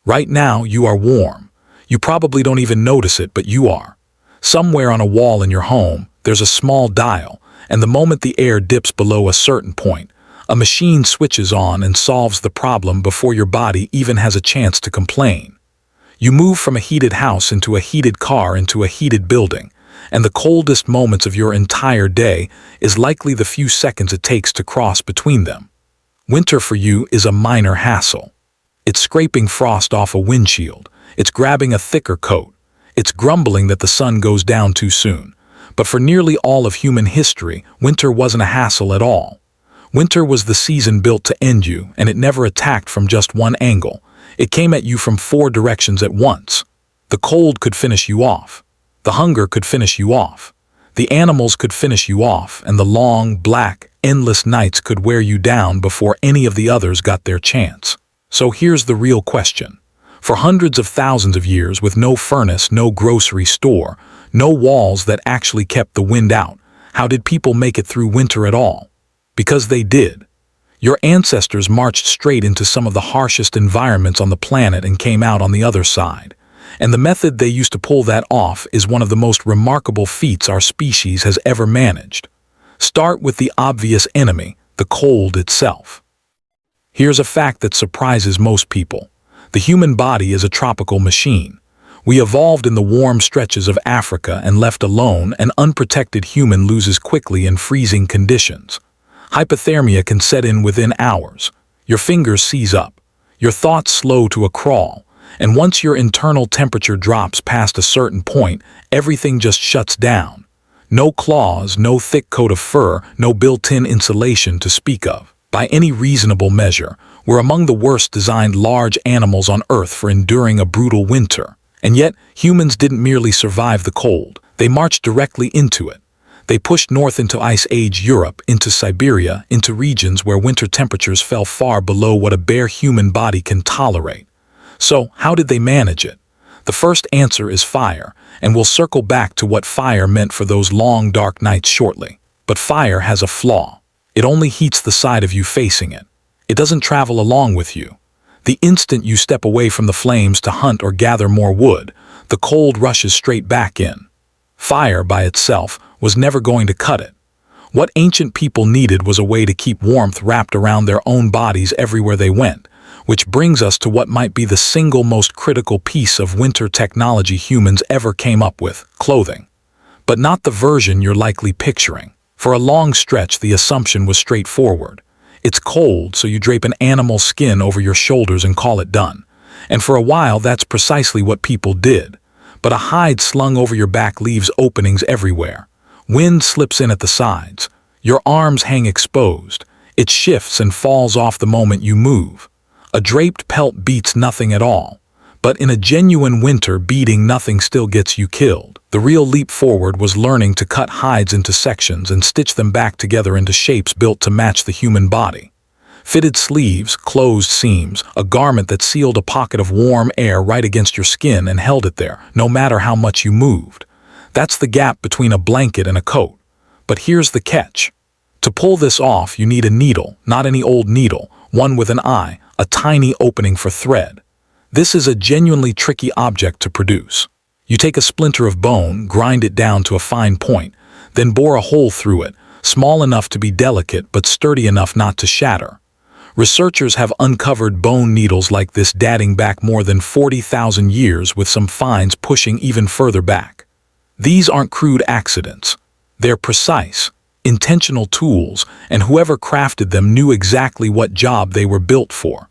Right now, you are warm. You probably don't even notice it, but you are. Somewhere on a wall in your home, there's a small dial, and the moment the air dips below a certain point, a machine switches on and solves the problem before your body even has a chance to complain. You move from a heated house into a heated car into a heated building, and the coldest moments of your entire day is likely the few seconds it takes to cross between them. Winter for you is a minor hassle. It's scraping frost off a windshield. It's grabbing a thicker coat. It's grumbling that the sun goes down too soon. But for nearly all of human history, winter wasn't a hassle at all. Winter was the season built to end you, and it never attacked from just one angle. It came at you from 4 directions at once. The cold could finish you off. The hunger could finish you off. The animals could finish you off, and the long, black, endless nights could wear you down before any of the others got their chance. So here's the real question. For hundreds of thousands of years, with no furnace, no grocery store, no walls that actually kept the wind out, how did people make it through winter at all? Because they did. Your ancestors marched straight into some of the harshest environments on the planet and came out on the other side. And the method they used to pull that off is one of the most remarkable feats our species has ever managed. Start with the obvious enemy, the cold itself. Here's a fact that surprises most people. The human body is a tropical machine. We evolved in the warm stretches of Africa, and left alone, an unprotected human loses quickly in freezing conditions. Hypothermia can set in within hours. Your fingers seize up. Your thoughts slow to a crawl. And once your internal temperature drops past a certain point, everything just shuts down. No claws, no thick coat of fur, no built-in insulation to speak of. By any reasonable measure, we're among the worst designed large animals on Earth for enduring a brutal winter. And yet, humans didn't merely survive the cold. They marched directly into it. They pushed north into Ice Age Europe, into Siberia, into regions where winter temperatures fell far below what a bare human body can tolerate. So, how did they manage it? The first answer is fire, and we'll circle back to what fire meant for those long, dark nights shortly. But fire has a flaw. It only heats the side of you facing it. It doesn't travel along with you. The instant you step away from the flames to hunt or gather more wood, the cold rushes straight back in. Fire, by itself, was never going to cut it. What ancient people needed was a way to keep warmth wrapped around their own bodies everywhere they went, which brings us to what might be the single most critical piece of winter technology humans ever came up with: clothing. But not the version you're likely picturing. For a long stretch, the assumption was straightforward. It's cold, so you drape an animal skin over your shoulders and call it done. And for a while, that's precisely what people did. But a hide slung over your back leaves openings everywhere. Wind slips in at the sides. Your arms hang exposed. It shifts and falls off the moment you move. A draped pelt beats nothing at all. But in a genuine winter, beating nothing still gets you killed. The real leap forward was learning to cut hides into sections and stitch them back together into shapes built to match the human body. Fitted sleeves, closed seams, a garment that sealed a pocket of warm air right against your skin and held it there, no matter how much you moved. That's the gap between a blanket and a coat. But here's the catch. To pull this off, you need a needle, not any old needle, one with an eye, a tiny opening for thread. This is a genuinely tricky object to produce. You take a splinter of bone, grind it down to a fine point, then bore a hole through it, small enough to be delicate but sturdy enough not to shatter. Researchers have uncovered bone needles like this dating back more than 40,000 years, with some finds pushing even further back. These aren't crude accidents. They're precise, intentional tools, and whoever crafted them knew exactly what job they were built for.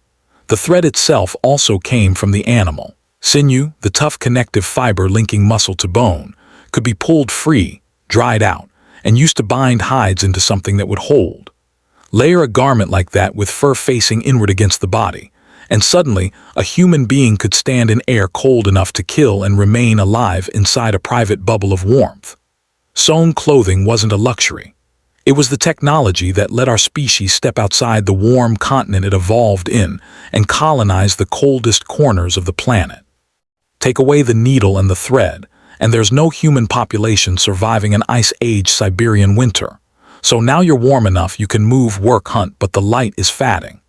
The thread itself also came from the animal. Sinew, the tough connective fiber linking muscle to bone, could be pulled free, dried out, and used to bind hides into something that would hold. Layer a garment like that with fur facing inward against the body, and suddenly a human being could stand in air cold enough to kill and remain alive inside a private bubble of warmth. Sewn clothing wasn't a luxury. It was the technology that let our species step outside the warm continent it evolved in and colonize the coldest corners of the planet. Take away the needle and the thread, and there's no human population surviving an Ice Age Siberian winter. So now you're warm enough you can move, work, hunt, but the light is fatting.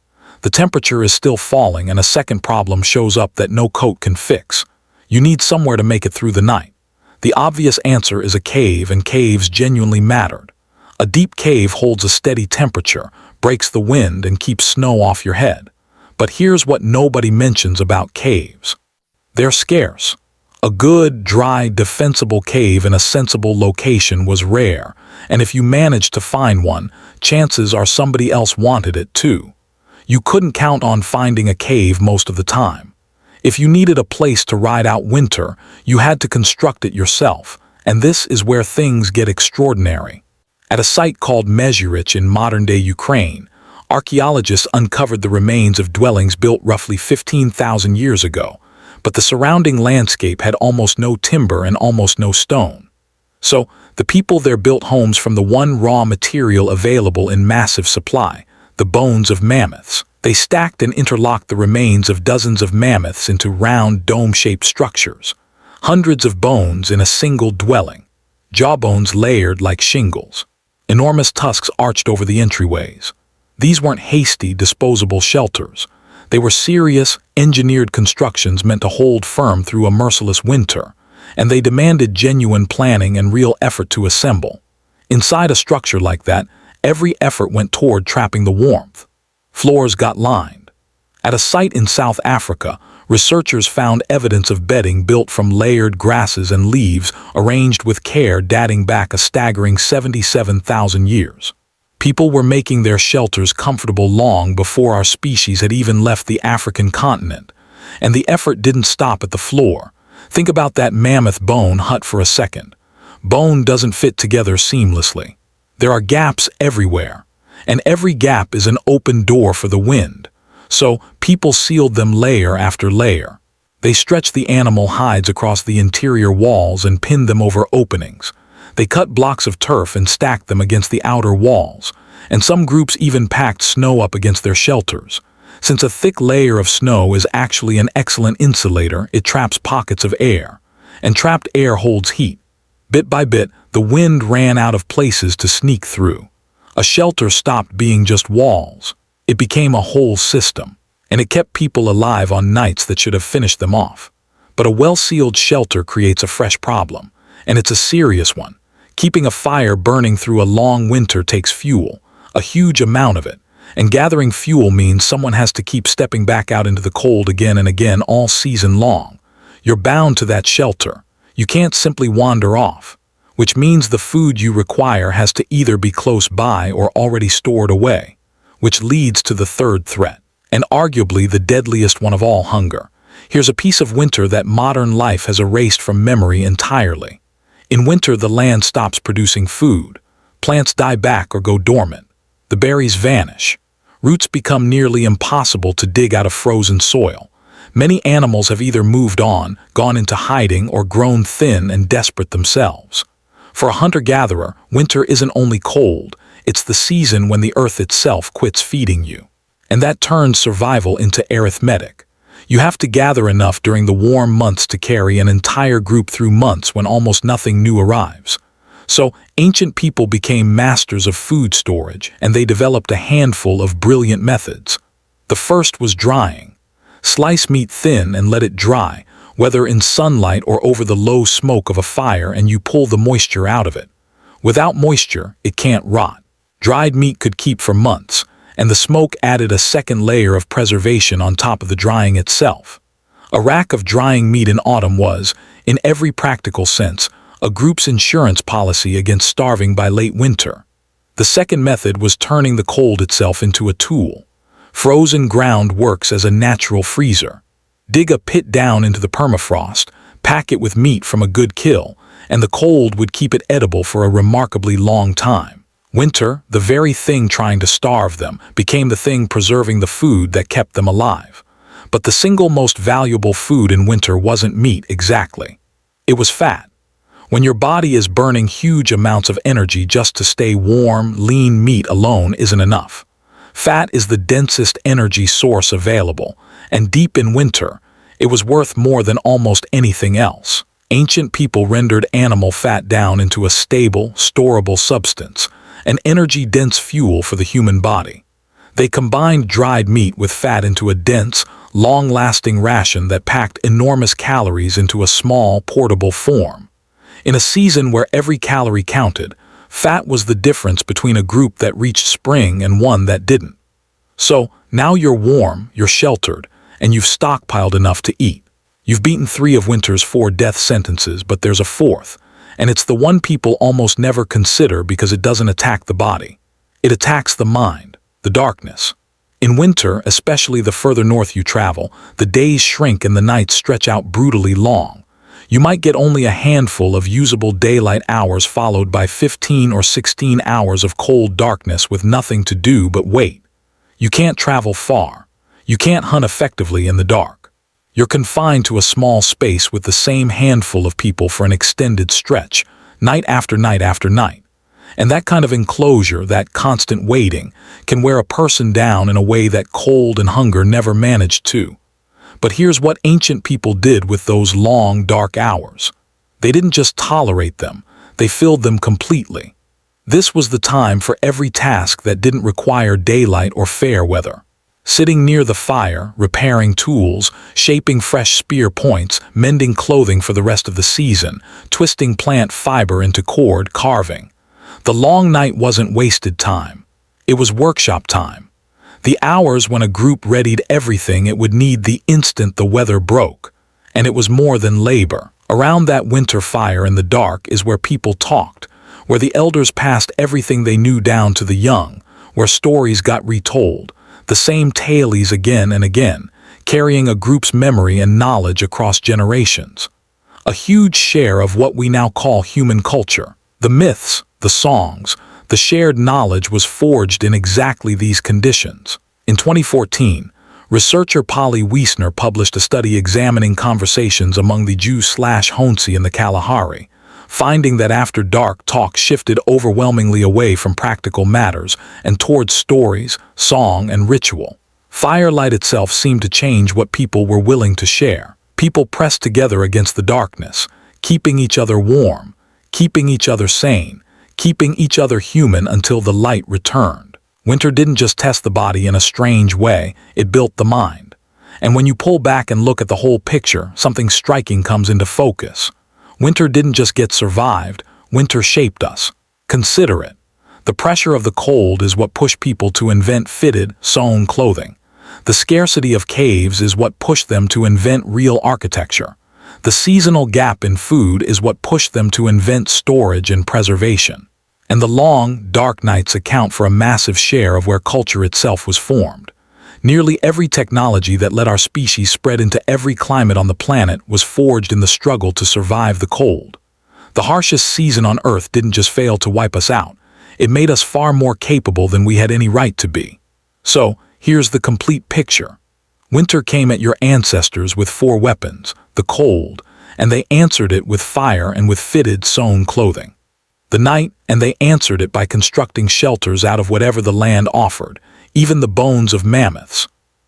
The temperature is still falling and a second problem shows up that no coat can fix. You need somewhere to make it through the night. The obvious answer is a cave, and caves genuinely mattered. A deep cave holds a steady temperature, breaks the wind, and keeps snow off your head. But here's what nobody mentions about caves. They're scarce. A good, dry, defensible cave in a sensible location was rare, and if you managed to find one, chances are somebody else wanted it too. You couldn't count on finding a cave most of the time. If you needed a place to ride out winter, you had to construct it yourself, and this is where things get extraordinary. At a site called Mezhyrich in modern-day Ukraine, archaeologists uncovered the remains of dwellings built roughly 15,000 years ago, but the surrounding landscape had almost no timber and almost no stone. So, the people there built homes from the one raw material available in massive supply, the bones of mammoths. They stacked and interlocked the remains of dozens of mammoths into round, dome-shaped structures. Hundreds of bones in a single dwelling. Jawbones layered like shingles. Enormous tusks arched over the entryways. These weren't hasty, disposable shelters. They were serious, engineered constructions meant to hold firm through a merciless winter, and they demanded genuine planning and real effort to assemble. Inside a structure like that, every effort went toward trapping the warmth. Floors got lined. At a site in South Africa, researchers found evidence of bedding built from layered grasses and leaves arranged with care dating back a staggering 77,000 years. People were making their shelters comfortable long before our species had even left the African continent, and the effort didn't stop at the floor. Think about that mammoth bone hut for a second. Bone doesn't fit together seamlessly. There are gaps everywhere, and every gap is an open door for the wind. So people sealed them layer after layer. They stretched the animal hides across the interior walls and pinned them over openings. They cut blocks of turf and stacked them against the outer walls, and some groups even packed snow up against their shelters. Since a thick layer of snow is actually an excellent insulator, it traps pockets of air, and trapped air holds heat. Bit by bit, the wind ran out of places to sneak through. A shelter stopped being just walls. It became a whole system, and it kept people alive on nights that should have finished them off. But a well-sealed shelter creates a fresh problem, and it's a serious one. Keeping a fire burning through a long winter takes fuel, a huge amount of it, and gathering fuel means someone has to keep stepping back out into the cold again and again all season long. You're bound to that shelter. You can't simply wander off, which means the food you require has to either be close by or already stored away, which leads to the third threat, and arguably the deadliest one of all: hunger. Here's a piece of winter that modern life has erased from memory entirely. In winter, the land stops producing food. Plants die back or go dormant. The berries vanish. Roots become nearly impossible to dig out of frozen soil. Many animals have either moved on, gone into hiding, or grown thin and desperate themselves. For a hunter-gatherer, winter isn't only cold, it's the season when the earth itself quits feeding you. And that turns survival into arithmetic. You have to gather enough during the warm months to carry an entire group through months when almost nothing new arrives. So, ancient people became masters of food storage, and they developed a handful of brilliant methods. The first was drying. Slice meat thin and let it dry, whether in sunlight or over the low smoke of a fire, and you pull the moisture out of it. Without moisture, it can't rot. Dried meat could keep for months, and the smoke added a second layer of preservation on top of the drying itself. A rack of drying meat in autumn was, in every practical sense, a group's insurance policy against starving by late winter. The second method was turning the cold itself into a tool. Frozen ground works as a natural freezer. Dig a pit down into the permafrost, pack it with meat from a good kill, and the cold would keep it edible for a remarkably long time. Winter, the very thing trying to starve them, became the thing preserving the food that kept them alive. But the single most valuable food in winter wasn't meat exactly. It was fat. When your body is burning huge amounts of energy just to stay warm, lean meat alone isn't enough. Fat is the densest energy source available, and deep in winter, it was worth more than almost anything else. Ancient people rendered animal fat down into a stable, storable substance, an energy-dense fuel for the human body. They combined dried meat with fat into a dense, long-lasting ration that packed enormous calories into a small, portable form. In a season where every calorie counted, fat was the difference between a group that reached spring and one that didn't. So, now you're warm, you're sheltered, and you've stockpiled enough to eat. You've beaten 3 of winter's 4 death sentences, but there's a 4th, and it's the one people almost never consider because it doesn't attack the body. It attacks the mind, the darkness. In winter, especially the further north you travel, the days shrink and the nights stretch out brutally long. You might get only a handful of usable daylight hours followed by 15 or 16 hours of cold darkness with nothing to do but wait. You can't travel far. You can't hunt effectively in the dark. You're confined to a small space with the same handful of people for an extended stretch, night after night after night. And that kind of enclosure, that constant waiting, can wear a person down in a way that cold and hunger never managed to. But here's what ancient people did with those long, dark hours. They didn't just tolerate them, they filled them completely. This was the time for every task that didn't require daylight or fair weather. Sitting near the fire, repairing tools, shaping fresh spear points, mending clothing for the rest of the season, twisting plant fiber into cord carving. The long night wasn't wasted time. It was workshop time. The hours when a group readied everything it would need the instant the weather broke. And it was more than labor. Around that winter fire in the dark is where people talked, where the elders passed everything they knew down to the young, where stories got retold, the same tales again and again, carrying a group's memory and knowledge across generations. A huge share of what we now call human culture, the myths, the songs, the shared knowledge was forged in exactly these conditions. In 2014, researcher Polly Wiesner published a study examining conversations among the Jews/Honsi in the Kalahari, finding that after dark talk shifted overwhelmingly away from practical matters and towards stories, song, and ritual. Firelight itself seemed to change what people were willing to share. People pressed together against the darkness, keeping each other warm, keeping each other sane, keeping each other human until the light returned. Winter didn't just test the body in a strange way, it built the mind. And when you pull back and look at the whole picture, something striking comes into focus. Winter didn't just get survived, winter shaped us. Consider it. The pressure of the cold is what pushed people to invent fitted, sewn clothing. The scarcity of caves is what pushed them to invent real architecture. The seasonal gap in food is what pushed them to invent storage and preservation. And the long, dark nights account for a massive share of where culture itself was formed. Nearly every technology that let our species spread into every climate on the planet was forged in the struggle to survive the cold. The harshest season on Earth didn't just fail to wipe us out, it made us far more capable than we had any right to be. So, here's the complete picture. Winter came at your ancestors with 4 weapons, the cold, and they answered it with fire and with fitted, sewn clothing. The night, and they answered it by constructing shelters out of whatever the land offered, even the bones of mammoths.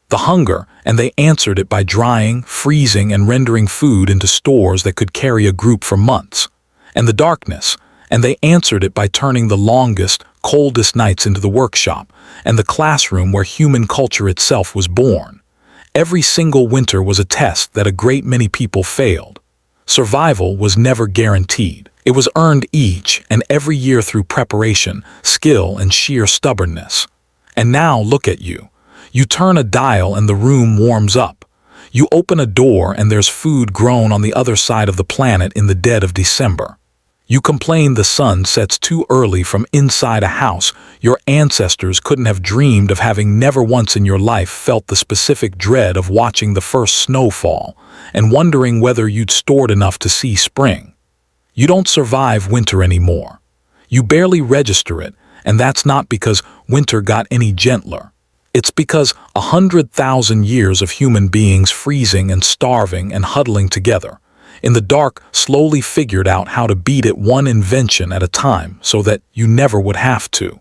The hunger, and they answered it by drying, freezing, and rendering food into stores that could carry a group for months. And the darkness, and they answered it by turning the longest, coldest nights into the workshop, and the classroom where human culture itself was born. Every single winter was a test that a great many people failed. Survival was never guaranteed. It was earned each and every year through preparation, skill, and sheer stubbornness. And now look at you. You turn a dial and the room warms up. You open a door and there's food grown on the other side of the planet in the dead of December. You complain the sun sets too early from inside a house your ancestors couldn't have dreamed of, having never once in your life felt the specific dread of watching the first snowfall and wondering whether you'd stored enough to see spring. You don't survive winter anymore. You barely register it, and that's not because winter got any gentler. It's because 100,000 years of human beings freezing and starving and huddling together in the dark slowly figured out how to beat it one invention at a time so that you never would have to.